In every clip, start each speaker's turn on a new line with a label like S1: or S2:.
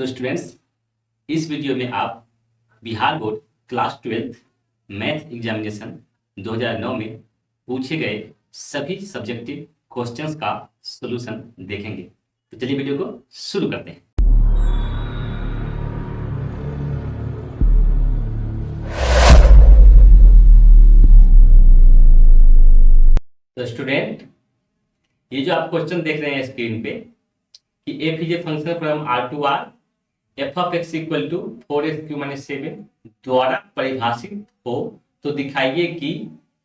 S1: तो स्टूडेंट्स, इस वीडियो में आप Bihar board class 12th math examination 2009 में पूछे गए सभी सब्जेक्टिव क्वेश्चंस का सॉल्यूशन देखेंगे। तो चलिए वीडियो को शुरू करते हैं। तो स्टूडेंट, ये जो आप क्वेश्चन देख रहे हैं स्क्रीन पे कि f is a function from R to R f of x equal to 4x³ - 7 द्वारा परिभाषित हो तो दिखाइए कि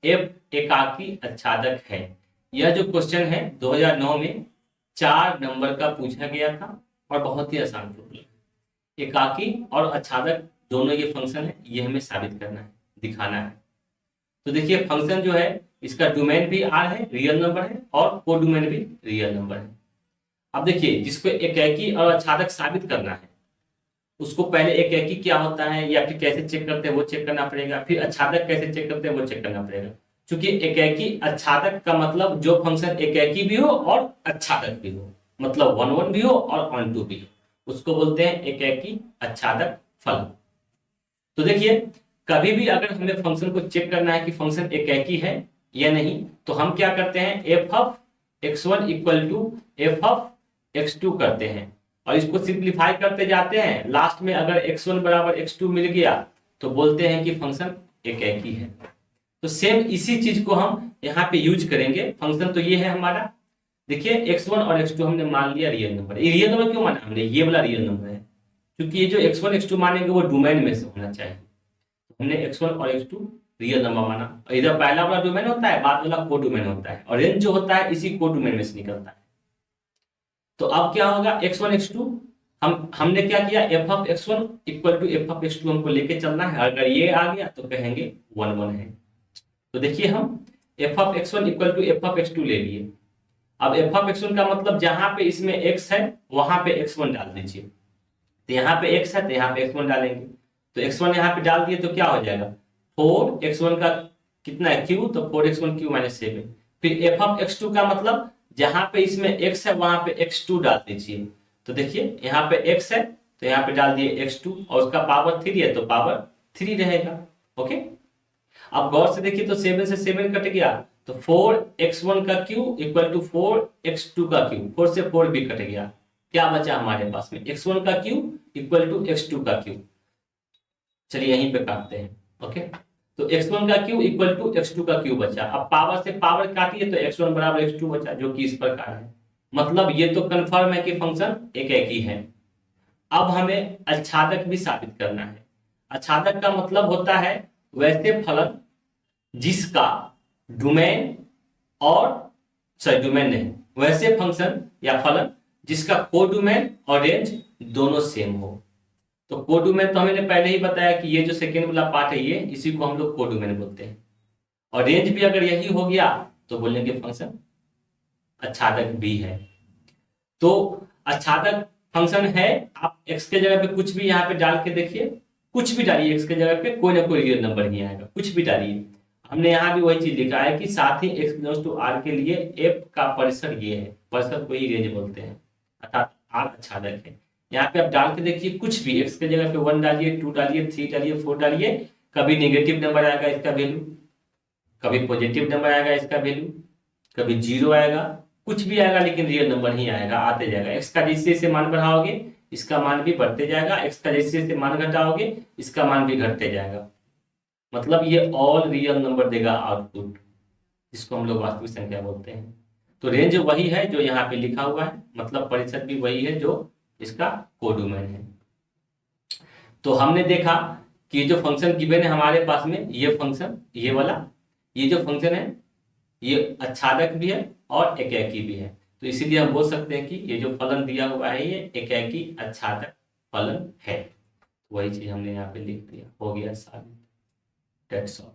S1: एफ एकाकी आच्छादक है। यह जो क्वेश्चन है 2009 में 4 नंबर का पूछा गया था और बहुत ही आसान प्रॉब्लम। एकाकी और आच्छादक दोनों ये फंक्शन है, ये हमें साबित करना है, दिखाना है। तो देखिए फंक्शन जो है इसका डोमेन भी आर है, रियल नंबर है, और को डोमेन भी रियल नंबर है। अब देखिए जिसको एकाकी और आच्छादक साबित करना है उसको पहले एकाकी क्या होता है या फिर कैसे चेक करते हैं वो चेक करना पड़ेगा, फिर आच्छादक कैसे चेक करते हैं वो चेक करना पड़ेगा। क्योंकि एकाकी आच्छादक का मतलब जो फंक्शन एकाकी भी हो और आच्छादक भी हो, मतलब 1 1 भी हो और 1 2 भी हो, उसको बोलते हैं एकाकी आच्छादक फलन। तो देखिए कभी भी अगर हमें फंक्शन को चेक करना है कि फंक्शन एकाकी है या नहीं, तो हम क्या करते हैं, f of x1 equal to f of x2 करते हैं और इसको सिंप्लीफाई करते जाते हैं। लास्ट में अगर x1 बराबर x2 मिल गया तो बोलते हैं कि फंक्शन एकाकी है। तो सेम इसी चीज को हम यहाँ पे यूज करेंगे। फंक्शन तो ये है हमारा, देखिए x1 और x2 हमने मान लिया रियल नंबर। ये रियल नंबर क्यों माना हमने, ये वाला रियल नंबर है क्योंकि ये जो x1 x2 मानेंगे वो डोमेन में से होना चाहिए। हमने x1 और x2 रियल नंबर माना। इधर पहला वाला डोमेन होता है, बाद वाला को डोमेन होता है, और रेंज जो होता है इसी को डोमेन में से निकलता है। तो अब क्या होगा, x1 x2 हमने क्या किया, f of x1 equal to f of x2 हमको लेके चलना है। अगर ये आ गया तो कहेंगे 1 1 है। तो देखिए हम f of x1 equal to f of x2 ले लिए। अब f ऑफ x1 का मतलब जहां पे इसमें x है वहां पे x1 डाल दीजिए। तो यहाँ पे x है तो यहाँ पे x1 डालेंगे। तो x1 यहाँ पे डाल दिए तो क्या हो जाएगा, 4x1 का कितना है q, तो 4x1³ - 7। फिर f ऑफ x2 का मतलब जहां पे इसमें x है वहां पे x2 डाल दीजिए। तो देखिए यहाँ पे x है तो यहाँ पे डाल दिए x2 और उसका पावर 3 है तो पावर 3 रहेगा। ओके, अब गौर से देखिए तो 7 से 7 कट गया तो 4x1 का q इक्वल टू 4x2 का q, 4 से 4 भी कट गया। क्या बचा हमारे पास में, x1 का q इक्वल टू x2 का q। चलिए यहीं पे काटते हैं। ओके, तो x1 का q इक्वल टू x2 का q बचा। अब पावर से पावर काटिए तो x1 बराबर x2 बचा, जो कि इस प्रकार है। मतलब ये तो कंफर्म है कि फंक्शन एकाकी है। अब हमें आच्छादक भी साबित करना है। आच्छादक का मतलब होता है वैसे फलन जिसका डोमेन और डोमेन नहीं, वैसे फंक्शन या फलन जिसका को डोमेन और रेंज दोनों सेम हो। तो को डोमेन तो हमने पहले ही बताया कि ये जो सेकेंड वाला पार्ट है ये, इसी को हम लोग को डोमेन बोलते हैं। और रेंज भी अगर यही हो गया तो बोलेंगे फंक्शन आच्छादक भी है। तो आच्छादक फंक्शन है। आप x के जगह पे कुछ भी यहाँ पे डाल के देखिए, कुछ भी डालिए x के जगह पे, कोई ना कोई रियल नंबर ही आएगा, कुछ भी डालिए। हमने यहाँ भी वही चीज लिखा है कि साथ ही x बिलोंग्स टू r के लिए f का परिसर ये है, परिसर को ही रेंज बोलते हैं, अर्थात r आच्छादक है। यहाँ पे आप डाल के देखिए, कुछ भी x के जगह पे 1 डालिए, 2 डालिए, 3 डालिए, 4 डालिए, कभी नेगेटिव नंबर आएगा इसका वैल्यू, कभी पॉजिटिव नंबर आएगा इसका वैल्यू, कभी 0 आएगा, कुछ भी आएगा लेकिन रियल नंबर ही आएगा, आते जाएगा। x का जैसे जैसे मान बढ़ाओगे इसका मान भी बढ़ते जाएगा, x का जैसे जैसे मान घटाओगे इसका मान भी घटते जाएगा। मतलब ये ऑल रियल नंबर देगा आउटपुट, जिसको हम लोग वास्तविक संख्या बोलते हैं। तो रेंज वही है जो यहाँ पे लिखा हुआ है, मतलब परिसर भी वही है जो इसका को डोमेन है। तो हमने देखा कि जो फंक्शन गिवन है हमारे पास में, ये फंक्शन, ये वाला, ये जो फंक्शन है ये आच्छादक भी है और एकाकी भी है। तो इसीलिए हम बोल सकते हैं कि ये जो फलन दिया हुआ है ये एकाकी आच्छादक फलन है। वही चीज हमने यहाँ पे लिख दिया, हो गया साबित। That's all.